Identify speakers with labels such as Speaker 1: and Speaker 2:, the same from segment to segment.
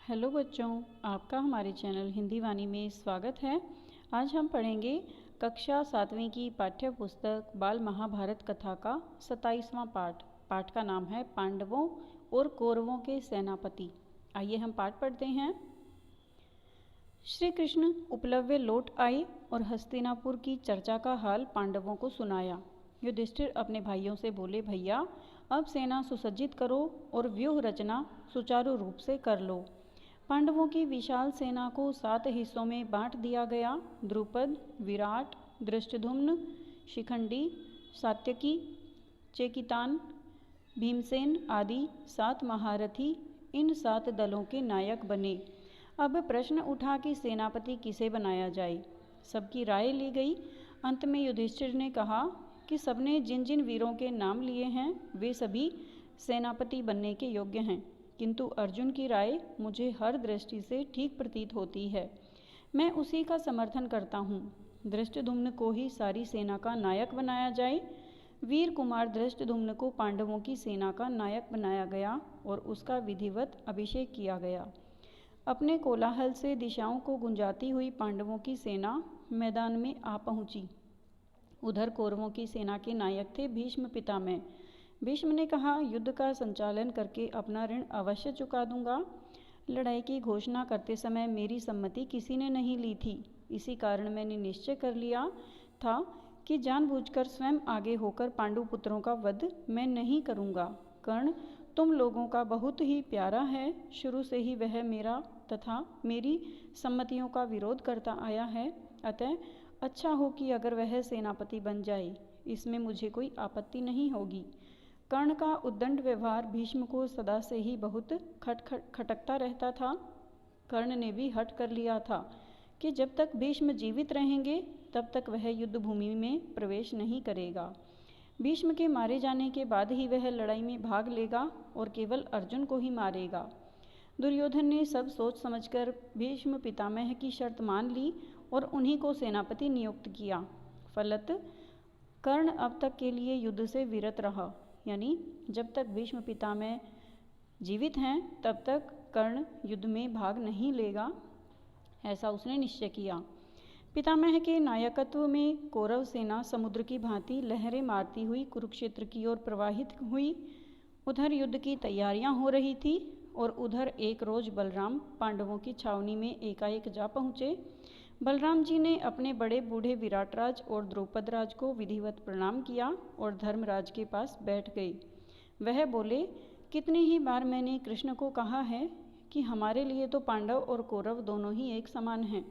Speaker 1: Hello बच्चों, आपका हमारे चैनल हिंदी वाणी में स्वागत है। आज हम पढ़ेंगे कक्षा 7वीं की पाठ्य पुस्तक बाल महाभारत कथा का 27वां पाठ। पाठ का नाम है पांडवों और कौरवों के सेनापति। आइए हम पाठ पढ़ते हैं। श्री कृष्ण उपलव्य लौट आए और हस्तिनापुर की चर्चा का हाल पांडवों को सुनाया। युधिष्ठिर अपने भाइयों से बोले, भैया अब सेना सुसज्जित करो और व्यूह रचना सुचारू रूप से कर लो। पांडवों की विशाल सेना को 7 हिस्सों में बांट दिया गया। द्रुपद, विराट, धृष्टद्युम्न, शिखंडी, सात्यकी, चेकितान, भीमसेन आदि 7 महारथी इन 7 दलों के नायक बने। अब प्रश्न उठा कि सेनापति किसे बनाया जाए। सबकी राय ली गई। अंत में युधिष्ठिर ने कहा कि सबने जिन जिन वीरों के नाम लिए हैं वे सभी सेनापति बनने के योग्य हैं, किंतु अर्जुन की राय मुझे हर दृष्टि से ठीक प्रतीत होती है। मैं उसी का समर्थन करता हूँ। धृष्टद्युम्न को ही सारी सेना का नायक बनाया जाए। वीर कुमार धृष्टद्युम्न को पांडवों की सेना का नायक बनाया गया और उसका विधिवत अभिषेक किया गया। अपने कोलाहल से दिशाओं को गुंजाती हुई पांडवों की सेना मैदान में आ पहुंची। उधर कौरवों की सेना के नायक थे भीष्म पितामह। भीष्म ने कहा, युद्ध का संचालन करके अपना ऋण अवश्य चुका दूंगा। लड़ाई की घोषणा करते समय मेरी सम्मति किसी ने नहीं ली थी। इसी कारण मैंने निश्चय कर लिया था कि जानबूझकर स्वयं आगे होकर पांडुपुत्रों का वध मैं नहीं करूंगा। कर्ण तुम लोगों का बहुत ही प्यारा है। शुरू से ही वह मेरा तथा मेरी सम्मतियों का विरोध करता आया है। अतः अच्छा हो कि अगर वह सेनापति बन जाए, इसमें मुझे कोई आपत्ति नहीं होगी। कर्ण का उद्दंड व्यवहार भीष्म को सदा से ही बहुत खटकता रहता था। कर्ण ने भी हठ कर लिया था कि जब तक भीष्म जीवित रहेंगे तब तक वह युद्ध भूमि में प्रवेश नहीं करेगा। भीष्म के मारे जाने के बाद ही वह लड़ाई में भाग लेगा और केवल अर्जुन को ही मारेगा। दुर्योधन ने सब सोच समझकर भीष्म पितामह की शर्त मान ली और उन्हीं को सेनापति नियुक्त किया। फलत कर्ण अब तक के लिए युद्ध से विरत रहा, यानी जब तक भीष्म पितामह जीवित हैं तब तक कर्ण युद्ध में भाग नहीं लेगा, ऐसा उसने निश्चय किया। पितामह के नायकत्व में कौरव सेना समुद्र की भांति लहरें मारती हुई कुरुक्षेत्र की ओर प्रवाहित हुई। उधर युद्ध की तैयारियां हो रही थी और उधर एक रोज बलराम पांडवों की छावनी में एकाएक जा पहुँचे। बलराम जी ने अपने बड़े बूढ़े विराटराज और द्रौपद राज को विधिवत प्रणाम किया और धर्मराज के पास बैठ गए। वह बोले, कितनी ही बार मैंने कृष्ण को कहा है कि हमारे लिए तो पांडव और कौरव दोनों ही एक समान हैं।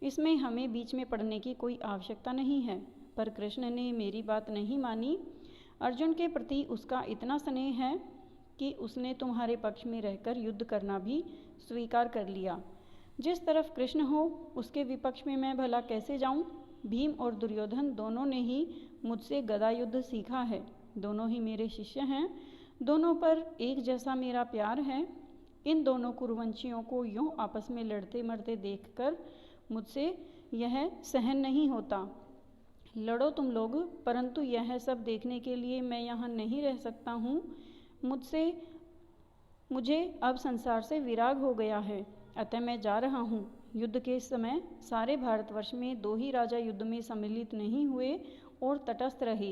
Speaker 1: इसमें हमें बीच में पड़ने की कोई आवश्यकता नहीं है, पर कृष्ण ने मेरी बात नहीं मानी। अर्जुन के प्रति उसका इतना स्नेह है कि उसने तुम्हारे पक्ष में रहकर युद्ध करना भी स्वीकार कर लिया। जिस तरफ कृष्ण हो उसके विपक्ष में मैं भला कैसे जाऊं? भीम और दुर्योधन दोनों ने ही मुझसे गदा युद्ध सीखा है। दोनों ही मेरे शिष्य हैं। दोनों पर एक जैसा मेरा प्यार है। इन दोनों कुरुवंशियों को यूं आपस में लड़ते मरते देखकर मुझसे यह सहन नहीं होता। लड़ो तुम लोग, परंतु यह सब देखने के लिए मैं यहाँ नहीं रह सकता हूँ। मुझे अब संसार से विराग हो गया है, अतः मैं जा रहा हूँ। युद्ध के समय सारे भारतवर्ष में 2 ही राजा युद्ध में सम्मिलित नहीं हुए और तटस्थ रहे,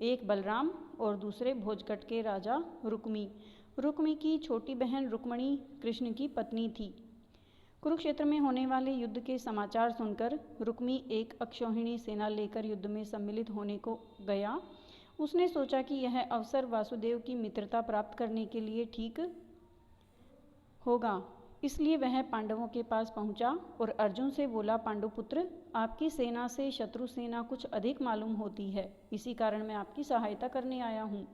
Speaker 1: एक बलराम और दूसरे भोजकट के राजा रुक्मी। रुक्मी की छोटी बहन रुक्मणी कृष्ण की पत्नी थी। कुरुक्षेत्र में होने वाले युद्ध के समाचार सुनकर रुक्मी एक अक्षौहिणी सेना लेकर युद्ध में सम्मिलित होने को गया। उसने सोचा कि यह अवसर वासुदेव की मित्रता प्राप्त करने के लिए ठीक होगा, इसलिए वह पांडवों के पास पहुंचा और अर्जुन से बोला, पांडुपुत्र, आपकी सेना से शत्रु सेना कुछ अधिक मालूम होती है, इसी कारण मैं आपकी सहायता करने आया हूँ।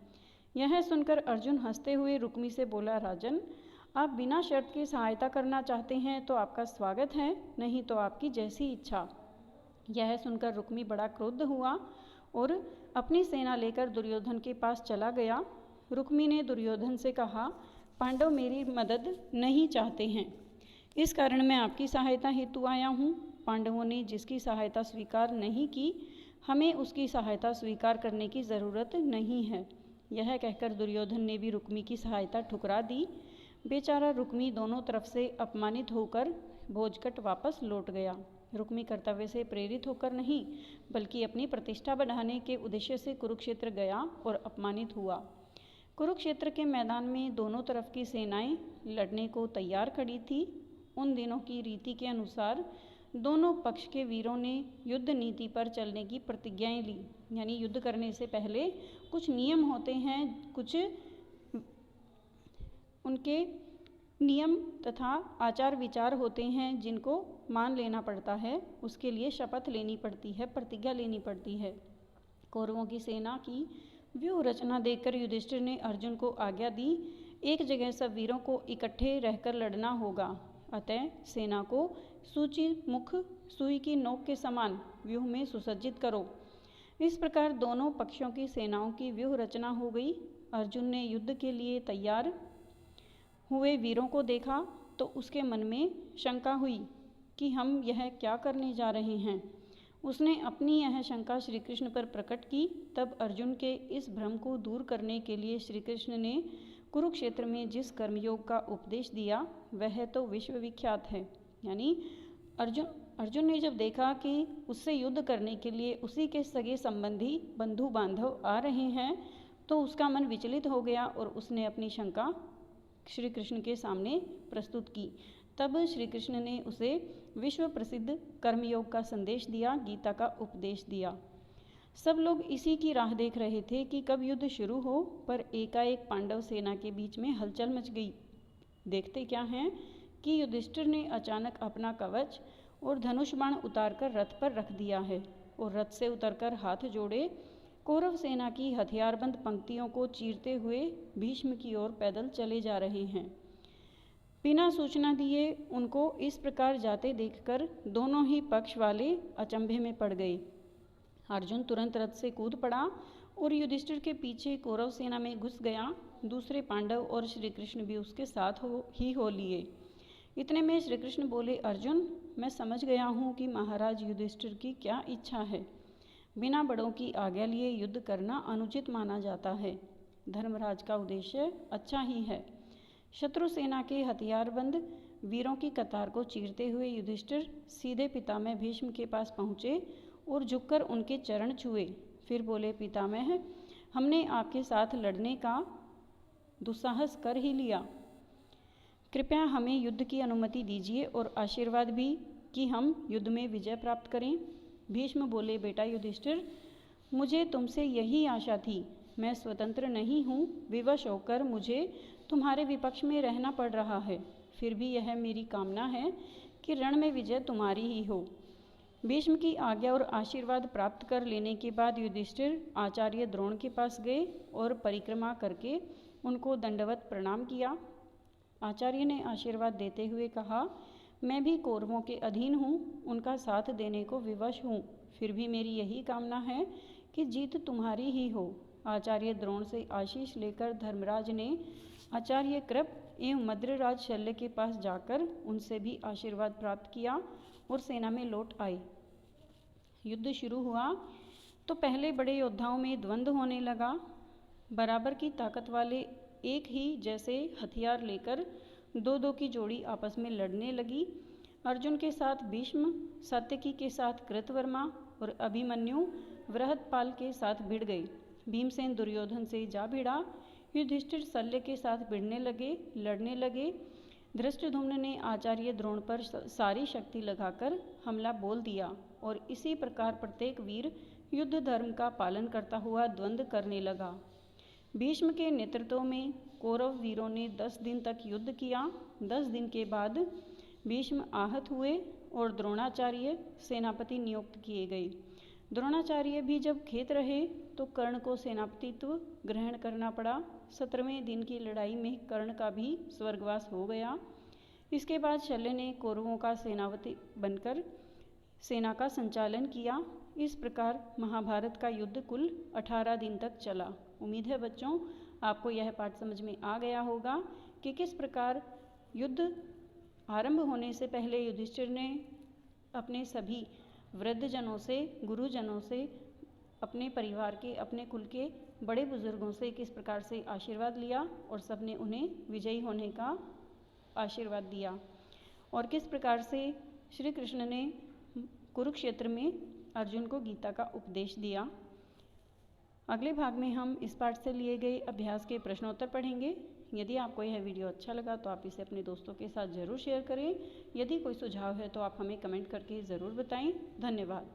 Speaker 1: यह सुनकर अर्जुन हंसते हुए रुक्मी से बोला, राजन, आप बिना शर्त के सहायता करना चाहते हैं तो आपका स्वागत है, नहीं तो आपकी जैसी इच्छा। यह सुनकर रुक्मी बड़ा क्रुद्ध हुआ और अपनी सेना लेकर दुर्योधन के पास चला गया। रुक्मी ने दुर्योधन से कहा, पांडव मेरी मदद नहीं चाहते हैं, इस कारण मैं आपकी सहायता हेतु आया हूँ। पांडवों ने जिसकी सहायता स्वीकार नहीं की, हमें उसकी सहायता स्वीकार करने की ज़रूरत नहीं है। यह कहकर दुर्योधन ने भी रुक्मी की सहायता ठुकरा दी। बेचारा रुक्मी दोनों तरफ से अपमानित होकर भोजकट वापस लौट गया। रुक्मी कर्तव्य से प्रेरित होकर नहीं, बल्कि अपनी प्रतिष्ठा बढ़ाने के उद्देश्य से कुरुक्षेत्र गया और अपमानित हुआ। कुरुक्षेत्र के मैदान में दोनों तरफ की सेनाएं लड़ने को तैयार खड़ी थी। उन दिनों की रीति के अनुसार दोनों पक्ष के वीरों ने युद्ध नीति पर चलने की प्रतिज्ञाएं ली। यानी युद्ध करने से पहले कुछ नियम होते हैं, कुछ उनके नियम तथा आचार विचार होते हैं जिनको मान लेना पड़ता है, उसके लिए शपथ लेनी पड़ती है, प्रतिज्ञा लेनी पड़ती है। कौरवों की सेना की व्यूह रचना देखकर युधिष्ठिर ने अर्जुन को आज्ञा दी, एक जगह सब वीरों को इकट्ठे रहकर लड़ना होगा, अतः सेना को सूची मुख सुई की नोक के समान व्यूह में सुसज्जित करो। इस प्रकार दोनों पक्षों की सेनाओं की व्यूह रचना हो गई। अर्जुन ने युद्ध के लिए तैयार हुए वीरों को देखा तो उसके मन में शंका हुई कि हम यह क्या करने जा रहे हैं। उसने अपनी यह शंका श्री कृष्ण पर प्रकट की। तब अर्जुन के इस भ्रम को दूर करने के लिए श्री कृष्ण ने कुरुक्षेत्र में जिस कर्मयोग का उपदेश दिया वह तो विश्व विख्यात है। यानी अर्जुन ने जब देखा कि उससे युद्ध करने के लिए उसी के सगे संबंधी बंधु बांधव आ रहे हैं तो उसका मन विचलित हो गया और उसने अपनी शंका श्री कृष्ण के सामने प्रस्तुत की। तब श्री कृष्ण ने उसे विश्व प्रसिद्ध कर्मयोग का संदेश दिया, गीता का उपदेश दिया। सब लोग इसी की राह देख रहे थे कि कब युद्ध शुरू हो, पर एकाएक पांडव सेना के बीच में हलचल मच गई। देखते क्या हैं कि युधिष्ठिर ने अचानक अपना कवच और धनुष बाण उतारकर रथ पर रख दिया है और रथ से उतरकर हाथ जोड़े कौरव सेना की हथियारबंद पंक्तियों को चीरते हुए भीष्म की ओर पैदल चले जा रहे हैं। बिना सूचना दिए उनको इस प्रकार जाते देखकर दोनों ही पक्ष वाले अचंभे में पड़ गए। अर्जुन तुरंत रथ से कूद पड़ा और युधिष्ठिर के पीछे कौरव सेना में घुस गया। दूसरे पांडव और श्री कृष्ण भी उसके साथ हो लिए। इतने में श्री कृष्ण बोले, अर्जुन, मैं समझ गया हूँ कि महाराज युधिष्ठिर की क्या इच्छा है। बिना बड़ों की आज्ञा लिए युद्ध करना अनुचित माना जाता है। धर्मराज का उद्देश्य अच्छा ही है। शत्रु सेना के हथियारबंद वीरों की कतार को चीरते हुए युधिष्ठिर सीधे पितामह भीष्म के पास पहुँचे और झुककर उनके चरण छुए। फिर बोले, पितामह, हमने आपके साथ लड़ने का दुस्साहस कर ही लिया। कृपया हमें युद्ध की अनुमति दीजिए और आशीर्वाद भी कि हम युद्ध में विजय प्राप्त करें। भीष्म बोले, बेटा युधिष्ठिर, मुझे तुमसे यही आशा थी। मैं स्वतंत्र नहीं हूँ, विवश होकर मुझे तुम्हारे विपक्ष में रहना पड़ रहा है। फिर भी यह मेरी कामना है कि रण में विजय तुम्हारी ही हो। भीष्म की आज्ञा और आशीर्वाद प्राप्त कर लेने के बाद युधिष्ठिर आचार्य द्रोण के पास गए और परिक्रमा करके उनको दंडवत प्रणाम किया। आचार्य ने आशीर्वाद देते हुए कहा, मैं भी कौरवों के अधीन हूँ, उनका साथ देने को विवश हूँ। फिर भी मेरी यही कामना है कि जीत तुम्हारी ही हो। आचार्य द्रोण से आशीष लेकर धर्मराज ने आचार्य कृप एवं मद्रराज शल्य के पास जाकर उनसे भी आशीर्वाद प्राप्त किया और सेना में लौट आए। युद्ध शुरू हुआ तो पहले बड़े योद्धाओं में द्वंद्व होने लगा। बराबर की ताकत वाले एक ही जैसे हथियार लेकर दो दो की जोड़ी आपस में लड़ने लगी। अर्जुन के साथ भीष्म, सात्यकी के साथ कृतवर्मा और अभिमन्यु बृहदपाल के साथ भिड़ गए। भीमसेन दुर्योधन से जा भिड़ा। युधिष्ठिर शल्य के साथ भिड़ने लगे, लड़ने लगे। धृष्टद्युम्न ने आचार्य द्रोण पर सारी शक्ति लगाकर हमला बोल दिया और इसी प्रकार प्रत्येक वीर युद्ध धर्म का पालन करता हुआ द्वंद्व करने लगा। भीष्म के नेतृत्व में कौरव वीरों ने 10 दिन तक युद्ध किया। 10 दिन के बाद भीष्म आहत हुए और द्रोणाचार्य सेनापति नियुक्त किए गए। द्रोणाचार्य भी जब खेत रहे तो कर्ण को सेनापतित्व ग्रहण करना पड़ा। 17वें दिन की लड़ाई में कर्ण का भी स्वर्गवास हो गया। इसके बाद शल्य ने कौरवों का सेनापति बनकर सेना का संचालन किया। इस प्रकार महाभारत का युद्ध कुल 18 दिन तक चला। उम्मीद है बच्चों आपको यह पाठ समझ में आ गया होगा कि किस प्रकार युद्ध आरंभ होने से पहले युधिष्ठिर ने अपने सभी वृद्धजनों से, गुरुजनों से अपने परिवार के, अपने कुल के बड़े बुजुर्गों से किस प्रकार से आशीर्वाद लिया और सबने उन्हें विजयी होने का आशीर्वाद दिया, और किस प्रकार से श्री कृष्ण ने कुरुक्षेत्र में अर्जुन को गीता का उपदेश दिया। अगले भाग में हम इस पाठ से लिए गए अभ्यास के प्रश्नोत्तर पढ़ेंगे। यदि आपको यह वीडियो अच्छा लगा तो आप इसे अपने दोस्तों के साथ ज़रूर शेयर करें। यदि कोई सुझाव है तो आप हमें कमेंट करके ज़रूर बताएं। धन्यवाद।